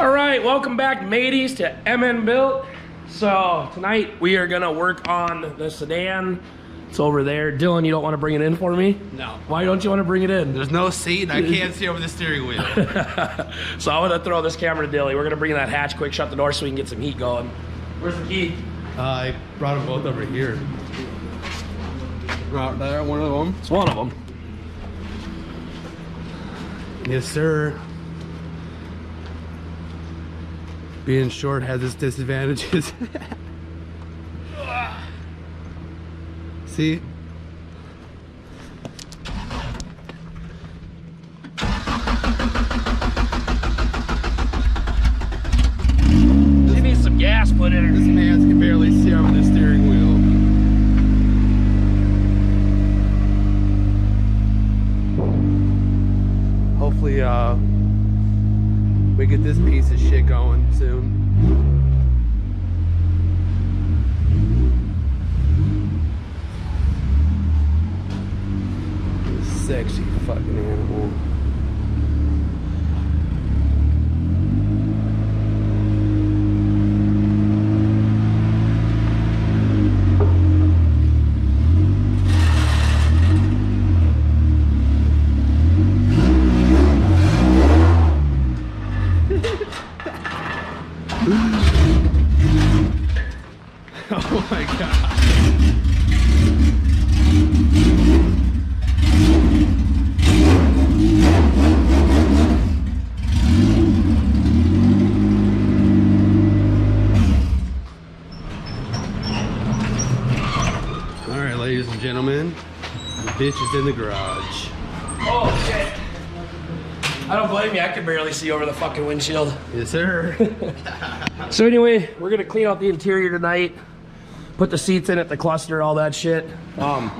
All right, welcome back, mateys, to MN Built. So tonight we are gonna work on the sedan. It's over there. Dylan, you don't want to bring it in for me? No. Why don't you want to bring it in? There's no seat and I can't see over the steering wheel. So I'm gonna throw this camera to Dilly. We're gonna bring in that hatch quick, shut the door so we can get some heat going. Where's the key? I brought them both over here. Right there, one of them. It's one of them. Yes, sir. Being short has its disadvantages. See? She needs some gas put in her. This man can barely see over the steering wheel. Hopefully, we get this piece of shit going soon. Sexy fucking animal. Oh my god. Alright, ladies and gentlemen, the bitch is in the garage. Oh shit. I don't blame you, I can barely see over the fucking windshield. Yes, sir. So anyway, we're gonna clean out the interior tonight. Put the seats in it, the cluster, all that shit. I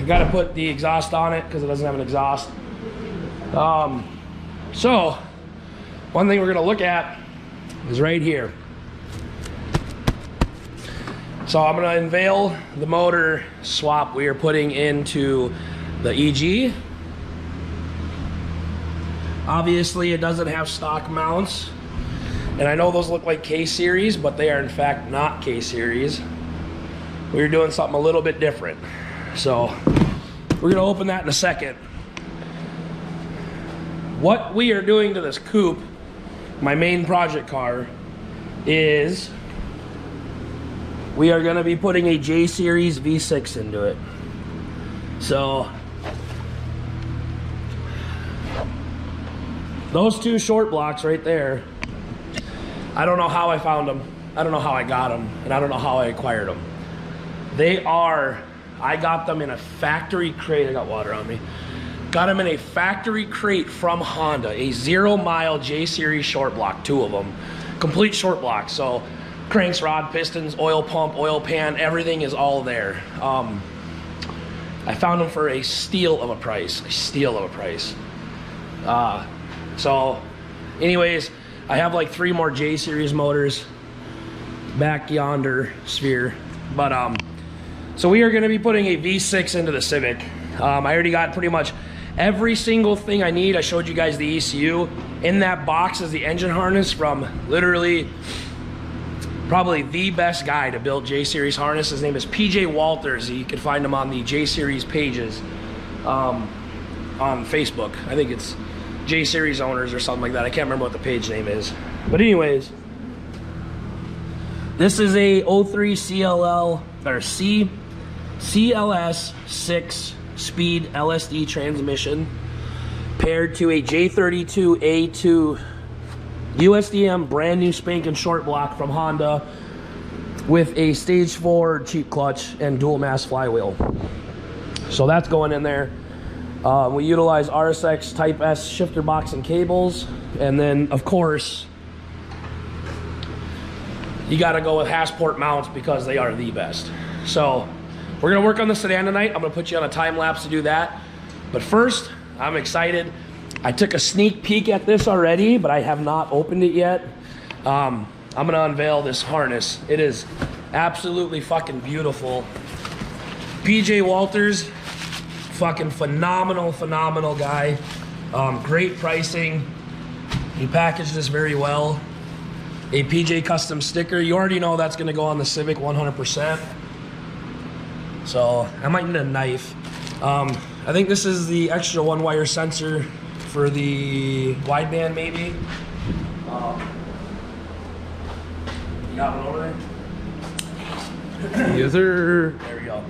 gotta put the exhaust on it because it doesn't have an exhaust. So one thing we're gonna look at is right here. So I'm gonna unveil the motor swap we are putting into the EG. Obviously it doesn't have stock mounts. And I know those look like K-Series, but they are in fact not K-Series. We're doing something a little bit different. So we're gonna open that in a second. What we are doing to this coupe, my main project car, is we are gonna be putting a J-Series V6 into it. So those two short blocks right there, I don't know how I found them, I don't know how I got them, and I don't know how I acquired them. I got them in a factory crate. I got water on me. Got them in a factory crate from Honda, a 0-mile J-Series short block, two of them. Complete short block, so cranks, rod, pistons, oil pump, oil pan, everything is all there. I found them for a steal of a price, So anyways, I have like 3 more J-Series motors back yonder sphere. But so we are gonna be putting a V6 into the Civic. I already got pretty much every single thing I need. I showed you guys the ECU. In that box is the engine harness from literally probably the best guy to build J-Series harness. His name is PJ Walters. You can find him on the J-Series pages on Facebook. I think it's J-Series owners or something like that. I can't remember what the page name is. But anyways, this is a 03 CLL or CLS 6 speed LSD transmission paired to a J32A2 USDM brand new spanking short block from Honda with a stage 4 cheap clutch and dual mass flywheel. So that's going in there. We utilize RSX Type S shifter box and cables, and then of course you got to go with Hassport mounts because they are the best. So we're gonna work on the sedan tonight. I'm gonna put you on a time lapse to do that, but first I'm excited. I took a sneak peek at this already, but I have not opened it yet. I'm gonna unveil this harness. It is absolutely fucking beautiful. PJ Walters, fucking phenomenal guy. Great pricing. He packaged this very well. A PJ custom sticker. You already know that's gonna go on the Civic 100%. So I might need a knife. I think this is the extra 1-wire sensor for the wideband, maybe. You got one over there? Yes, sir. There we go.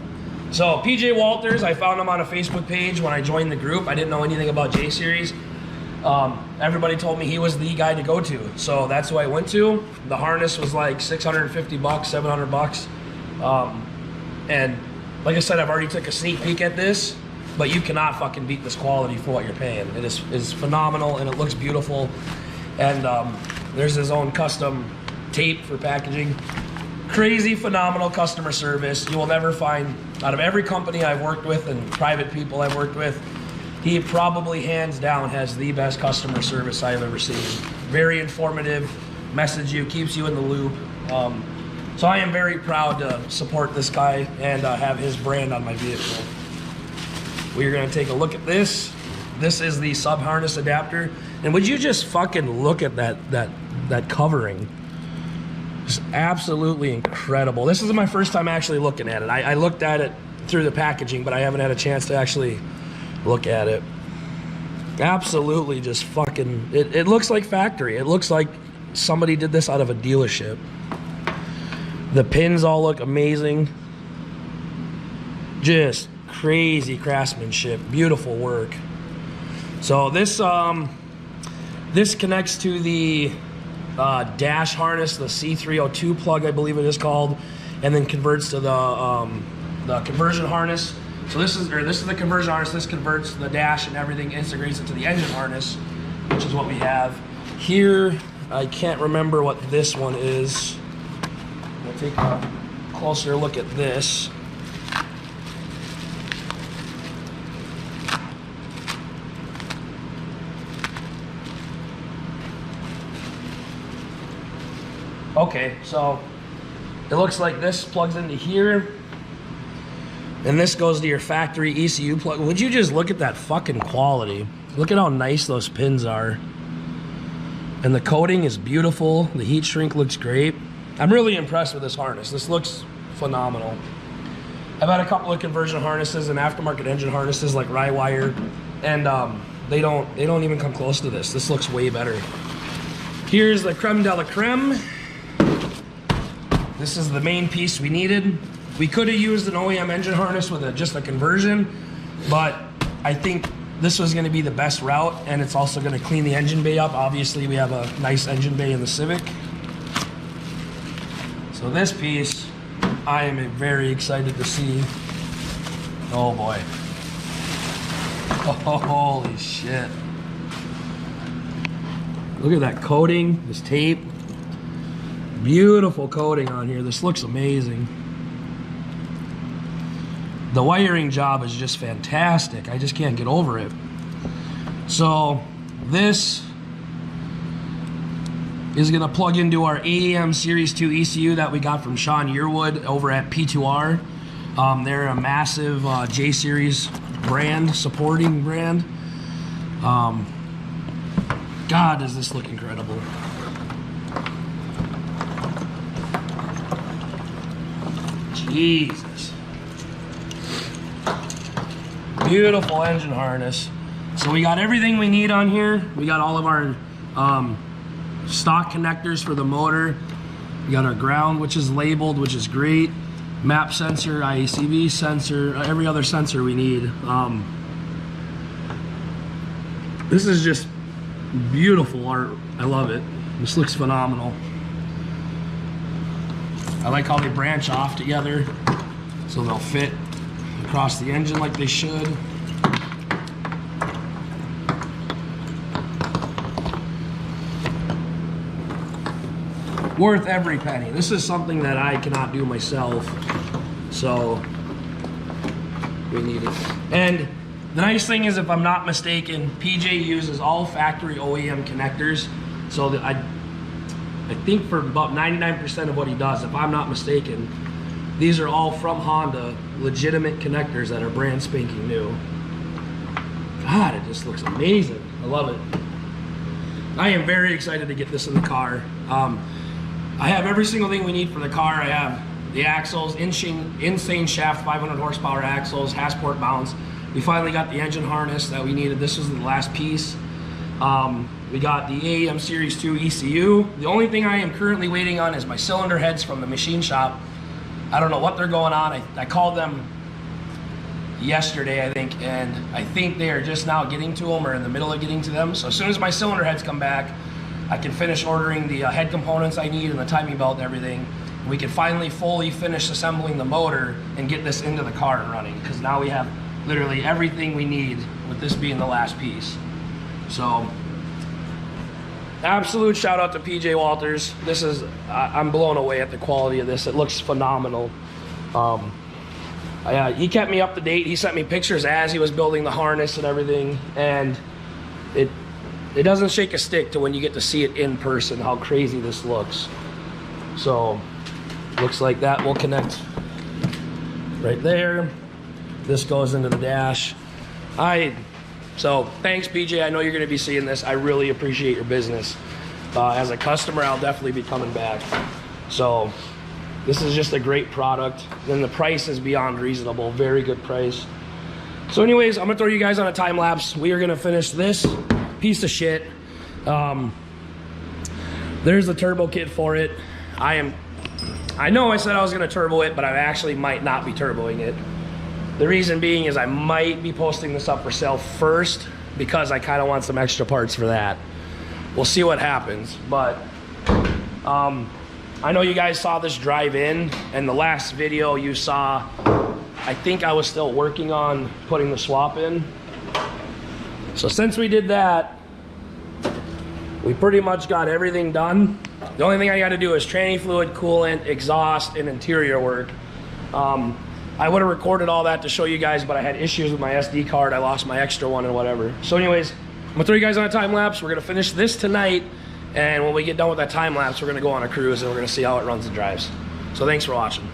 So PJ Walters, I found him on a Facebook page when I joined the group. I didn't know anything about J Series. Everybody told me he was the guy to go to, so that's who I went to. The harness was like 650 bucks, 700 bucks. And like I said, I've already took a sneak peek at this, but you cannot fucking beat this quality for what you're paying. It is phenomenal, and it looks beautiful. And there's his own custom tape for packaging. Crazy, phenomenal customer service. You will never find, out of every company I've worked with and private people I've worked with, he probably hands down has the best customer service I've ever seen. Very informative, message you, keeps you in the loop. So I am very proud to support this guy and have his brand on my vehicle. We're gonna take a look at this. This is the sub harness adapter. And would you just fucking look at that covering? It's absolutely incredible. This is my first time actually looking at it. I looked at it through the packaging, but I haven't had a chance to actually look at it. Absolutely just fucking, it looks like factory. It looks like somebody did this out of a dealership. The pins all look amazing. Just crazy craftsmanship, beautiful work. So this connects to the dash harness, the C302 plug, I believe it is called, and then converts to the conversion harness. So this is the conversion harness. This converts the dash and everything, integrates it to the engine harness, which is what we have here. I can't remember what this one is. We'll take a closer look at this. Okay, so it looks like this plugs into here, and this goes to your factory ECU plug. Would you just look at that fucking quality? Look at how nice those pins are. And the coating is beautiful. The heat shrink looks great. I'm really impressed with this harness. This looks phenomenal. I've had a couple of conversion harnesses and aftermarket engine harnesses like Rywire, and they don't even come close to this. This looks way better. Here's the creme de la creme. This is the main piece we needed. We could have used an OEM engine harness with just a conversion, but I think this was gonna be the best route, and it's also gonna clean the engine bay up. Obviously, we have a nice engine bay in the Civic. So this piece, I am very excited to see. Oh boy. Oh, holy shit. Look at that coating, this tape. Beautiful coating on here. This looks amazing. The wiring job is just fantastic. I just can't get over it. So this is gonna plug into our AEM Series 2 ECU that we got from Sean Yearwood over at P2R. They're a massive J Series brand, supporting brand. God, does this look incredible. Jesus. Beautiful engine harness. So we got everything we need on here. We got all of our stock connectors for the motor. We got our ground, which is labeled, which is great. Map sensor, IACV sensor, every other sensor we need. This is just beautiful art. I love it. This looks phenomenal. I like how they branch off together so they'll fit across the engine like they should. Worth every penny. This is something that I cannot do myself, so we need it. And the nice thing is, if I'm not mistaken, PJ uses all factory OEM connectors, so that I think for about 99% of what he does, if I'm not mistaken, these are all from Honda, legitimate connectors that are brand spanking new. God, it just looks amazing. I love it. I am very excited to get this in the car. I have every single thing we need for the car. I have the axles, insane shaft, 500 horsepower axles, Hasport mounts. We finally got the engine harness that we needed. This was the last piece. We got the AEM Series 2 ECU. The only thing I am currently waiting on is my cylinder heads from the machine shop. I don't know what they're going on. I called them yesterday, I think, and I think they are just now getting to them or in the middle of getting to them. So as soon as my cylinder heads come back, I can finish ordering the head components I need and the timing belt and everything. We can finally fully finish assembling the motor and get this into the car and running, because now we have literally everything we need, with this being the last piece. So absolute shout out to PJ Walters. This is, I'm blown away at the quality of this. It looks phenomenal. He kept me up to date. He sent me pictures as he was building the harness and everything, and it doesn't shake a stick to when you get to see it in person, how crazy this looks. So looks like that will connect right there. This goes into the dash. So thanks, PJ. I know you're going to be seeing this. I really appreciate your business. As a customer, I'll definitely be coming back. So this is just a great product. Then the price is beyond reasonable. Very good price. So anyways, I'm going to throw you guys on a time lapse. We are going to finish this piece of shit. There's the turbo kit for it. I know I said I was going to turbo it, but I actually might not be turboing it. The reason being is I might be posting this up for sale first, because I kind of want some extra parts for that. We'll see what happens. But I know you guys saw this drive in, and the last video you saw, I think I was still working on putting the swap in. So since we did that, we pretty much got everything done. The only thing I got to do is tranny fluid, coolant, exhaust, and interior work. I would have recorded all that to show you guys, but I had issues with my SD card. I lost my extra one and whatever. So anyways, I'm gonna throw you guys on a time lapse. We're gonna finish this tonight, and when we get done with that time lapse, we're gonna go on a cruise and we're gonna see how it runs and drives. So thanks for watching.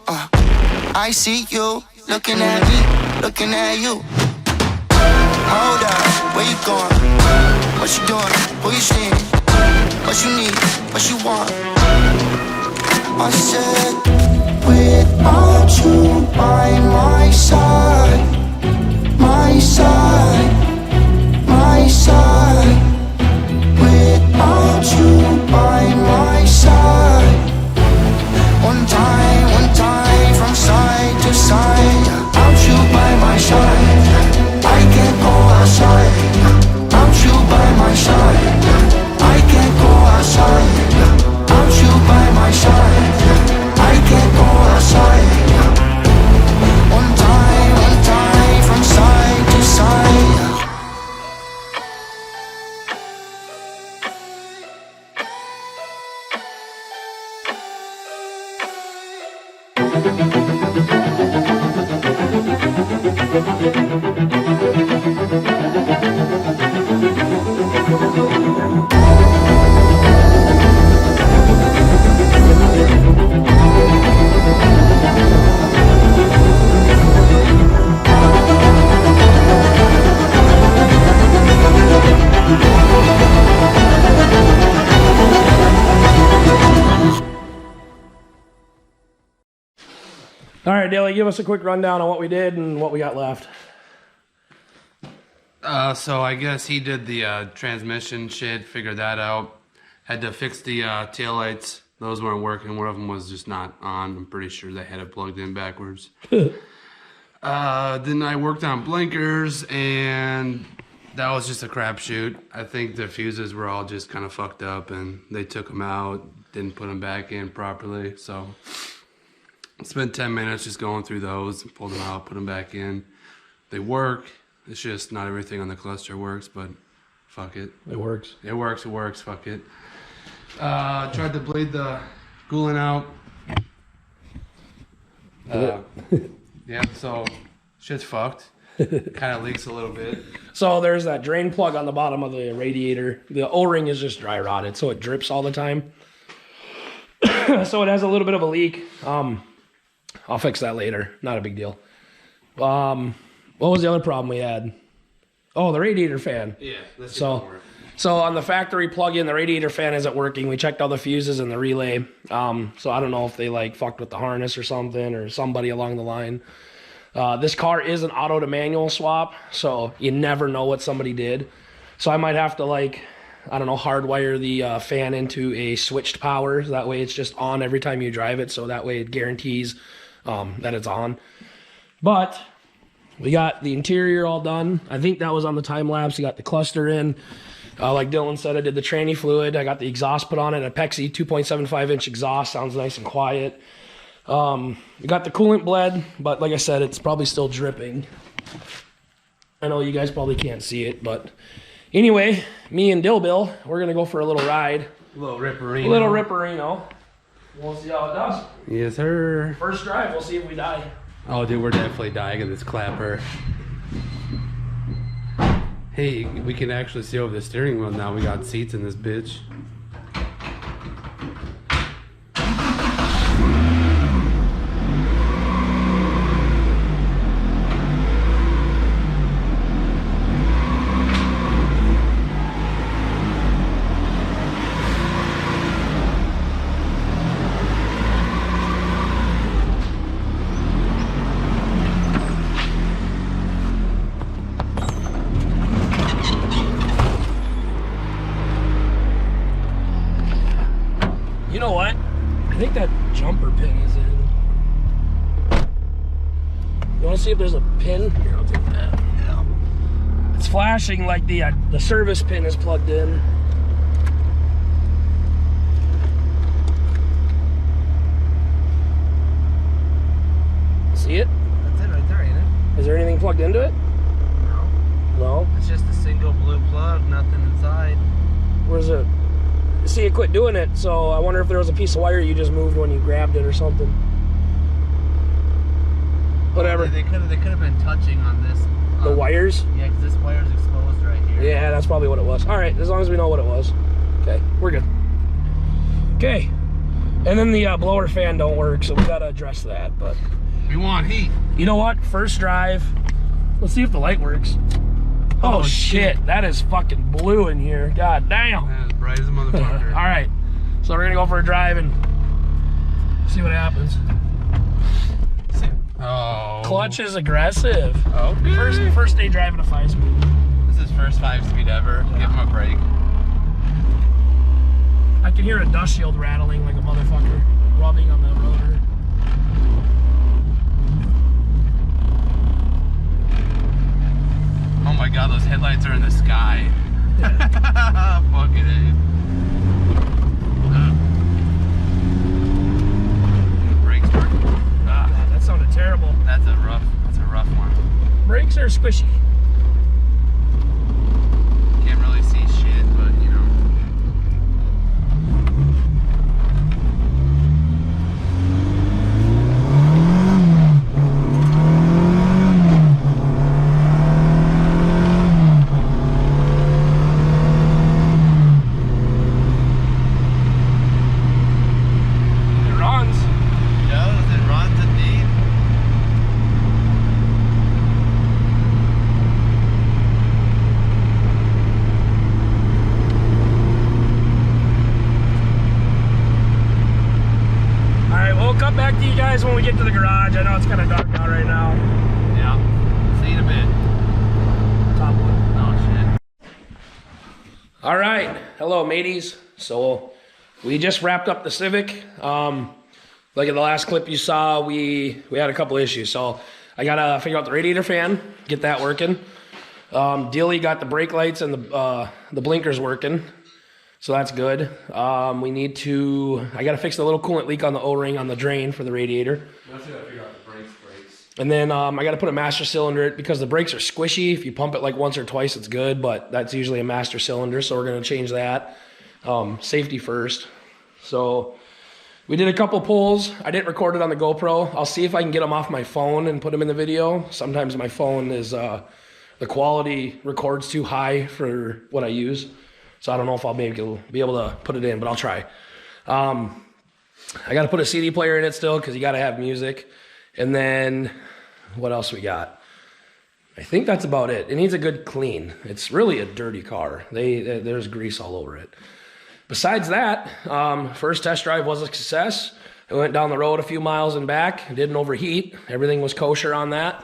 I see you looking at me, looking at you. Hold up, where you going? What you doing? Who you seeing? What you need? What you want? I said, without you by my side, my side, my side. Without you by my side. One time from side to side. Without you by my side, I can't go outside. Without you by my side, I can't go outside. Without you by my side, I can't go outside. One time from side to side. All right, Daly, give us a quick rundown on what we did and what we got left. So I guess he did the transmission shit, figured that out. Had to fix the taillights. Those weren't working. One of them was just not on. I'm pretty sure they had it plugged in backwards. Then I worked on blinkers, and that was just a crapshoot. I think the fuses were all just kind of fucked up, and they took them out, didn't put them back in properly. So I spent 10 minutes just going through those, pulled them out, put them back in. They work. It's just not everything on the cluster works, but fuck it. It works. It works, fuck it. Tried to bleed the coolant out. Yeah, so shit's fucked. Kind of leaks a little bit. So there's that drain plug on the bottom of the radiator. The O-ring is just dry rotted, so it drips all the time. So it has a little bit of a leak. I'll fix that later. Not a big deal. What was the other problem we had? Oh, the radiator fan. Yeah. So on the factory plug-in, the radiator fan isn't working. We checked all the fuses and the relay. So I don't know if they like fucked with the harness or something, or somebody along the line. This car is an auto to manual swap, so you never know what somebody did. So I might have to, like, I don't know, hardwire the fan into a switched power. That way it's just on every time you drive it. So that way it guarantees that it's on. But we got the interior all done. I think that was on the time lapse. We got the cluster in. Like Dylan said, I did the tranny fluid. I got the exhaust put on it, a Pexi 2.75-inch exhaust. Sounds nice and quiet. We got the coolant bled, but like I said, it's probably still dripping. I know you guys probably can't see it, but anyway, me and Bill, we're going to go for a little ride. A little ripperino. A little ripperino. We'll see how it does. Yes, sir. First drive, we'll see if we die. Oh, dude, we're definitely dying in this clapper. Hey, we can actually see over the steering wheel now. We got seats in this bitch. You know what? I think that jumper pin is in. You want to see if there's a pin? Here, I'll take that. Yeah. It's flashing like the service pin is plugged in. See it? That's it right there, ain't it? Is there anything plugged into it? No. No? It's just a single blue plug, nothing inside. Where's it? See, it quit doing it, so I wonder if there was a piece of wire you just moved when you grabbed it or something. Whatever. They could have been touching on this. The wires? Yeah, because this wire's exposed right here. Yeah, that's probably what it was. All right, as long as we know what it was. Okay, we're good. Okay, And then the blower fan don't work, so we gotta address that. But We want heat. you know what? First drive. Let's see if the light works. Oh, shit, that is fucking blue in here. God damn. Man, as bright as a motherfucker. All right, so we're gonna go for a drive and see what happens. Oh. Clutch is aggressive. Okay. First day driving a 5-speed. This is first 5-speed ever. Give him a break. I can hear a dust shield rattling like a motherfucker, rubbing on the rotor. Oh my god, those headlights are in the sky. Fuck it, eh? The brakes work. Ah, God, that sounded terrible. that's a rough one. Brakes are squishy. Can't really see shit, but you know. It runs. It runs indeed. All right, we'll come back to you guys when we get to the garage. I know it's kind of dark out right now. Yeah. See you in a bit. Top one. Oh shit. All right, hello mateys. So we just wrapped up the Civic. Like in the last clip you saw, we had a couple issues. So I gotta figure out the radiator fan, get that working. Dilly got the brake lights and the blinkers working, so that's good. I gotta fix the little coolant leak on the O-ring on the drain for the radiator. And then I got to put a master cylinder in it because the brakes are squishy. If you pump it like once or twice, it's good, but that's usually a master cylinder, so we're going to change that. Safety first. So we did a couple pulls. I didn't record it on the GoPro. I'll see if I can get them off my phone and put them in the video. Sometimes my phone is, the quality records too high for what I use. So I don't know if I'll be able to put it in, but I'll try. I got to put a CD player in it still because you got to have music. And then what else we got? I think that's about it. It needs a good clean. It's really a dirty car. There's grease all over it. Besides that, first test drive was a success. I went down the road a few miles and back. Didn't overheat. Everything was kosher on that.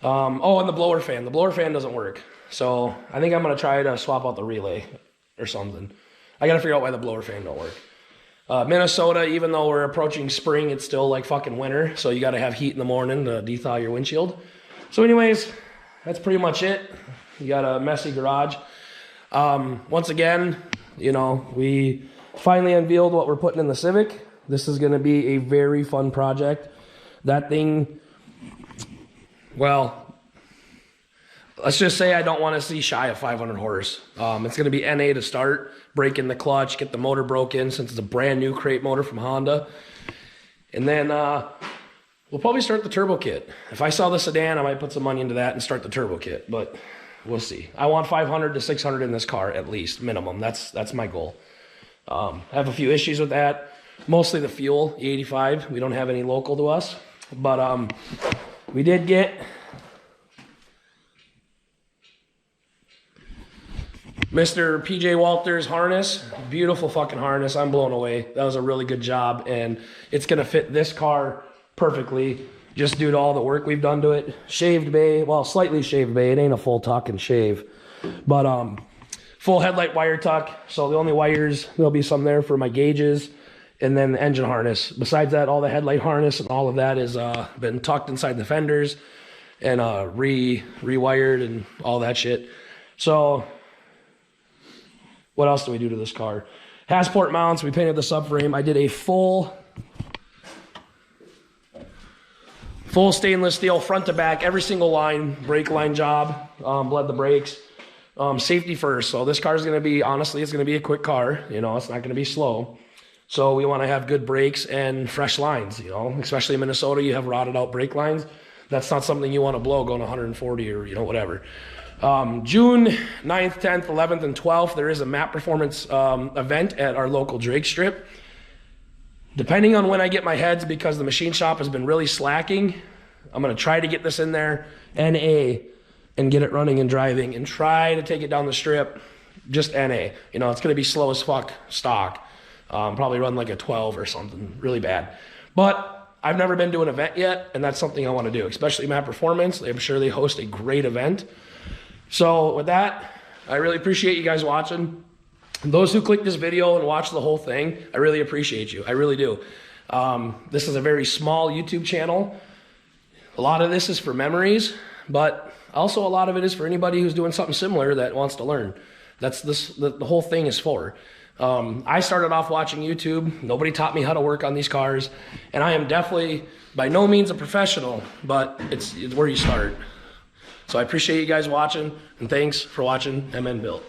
Oh, and the blower fan. The blower fan doesn't work. So I think I'm going to try to swap out the relay or something. I got to figure out why the blower fan don't work. Minnesota, even though we're approaching spring, it's still like fucking winter. So you got to have heat in the morning to thaw your windshield. So anyways, that's pretty much it. You got a messy garage. Once again, you know, we finally unveiled what we're putting in the Civic. This is going to be a very fun project. That thing, well, let's just say I don't want to see shy of 500 horse. It's going to be NA to start, break in the clutch, get the motor broken since it's a brand new crate motor from Honda. And then we'll probably start the turbo kit. If I sell the sedan, I might put some money into that and start the turbo kit, but we'll see. I want 500 to 600 in this car at least, minimum. That's my goal. I have a few issues with that. Mostly the fuel, E85. We don't have any local to us. But we did get Mr. PJ Walters harness. Beautiful fucking harness. I'm blown away. That was a really good job, and it's going to fit this car perfectly just due to all the work we've done to it. Shaved bay, well, slightly shaved bay. It ain't a full tuck and shave, but full headlight wire tuck. So the only wires, there'll be some there for my gauges, and then the engine harness. Besides that, all the headlight harness and all of that has been tucked inside the fenders and rewired and all that shit. So what else do we do to this car? Hasport mounts, we painted the subframe. I did a full stainless steel front to back, every single line, brake line job, bled the brakes. Safety first. So this car is going to be, honestly, it's going to be a quick car. You know, it's not going to be slow. So we want to have good brakes and fresh lines, you know, especially in Minnesota, you have rotted out brake lines. That's not something you want to blow going 140 or, you know, whatever. June 9th, 10th, 11th, and 12th, there is a map performance event at our local Drake strip. Depending on when I get my heads, because the machine shop has been really slacking, I'm going to try to get this in there, NA, and get it running and driving, and try to take it down the strip, just NA. You know, it's going to be slow as fuck stock. Probably run like a 12 or something, really bad. But I've never been to an event yet, and that's something I want to do, especially Map Performance. I'm sure they host a great event. So with that, I really appreciate you guys watching. Those who click this video and watch the whole thing, I really appreciate you. I really do. This is a very small YouTube channel. A lot of this is for memories, but also a lot of it is for anybody who's doing something similar that wants to learn. That's the whole thing is for. I started off watching YouTube. Nobody taught me how to work on these cars, and I am definitely by no means a professional, but it's where you start. So I appreciate you guys watching, and thanks for watching MN Built.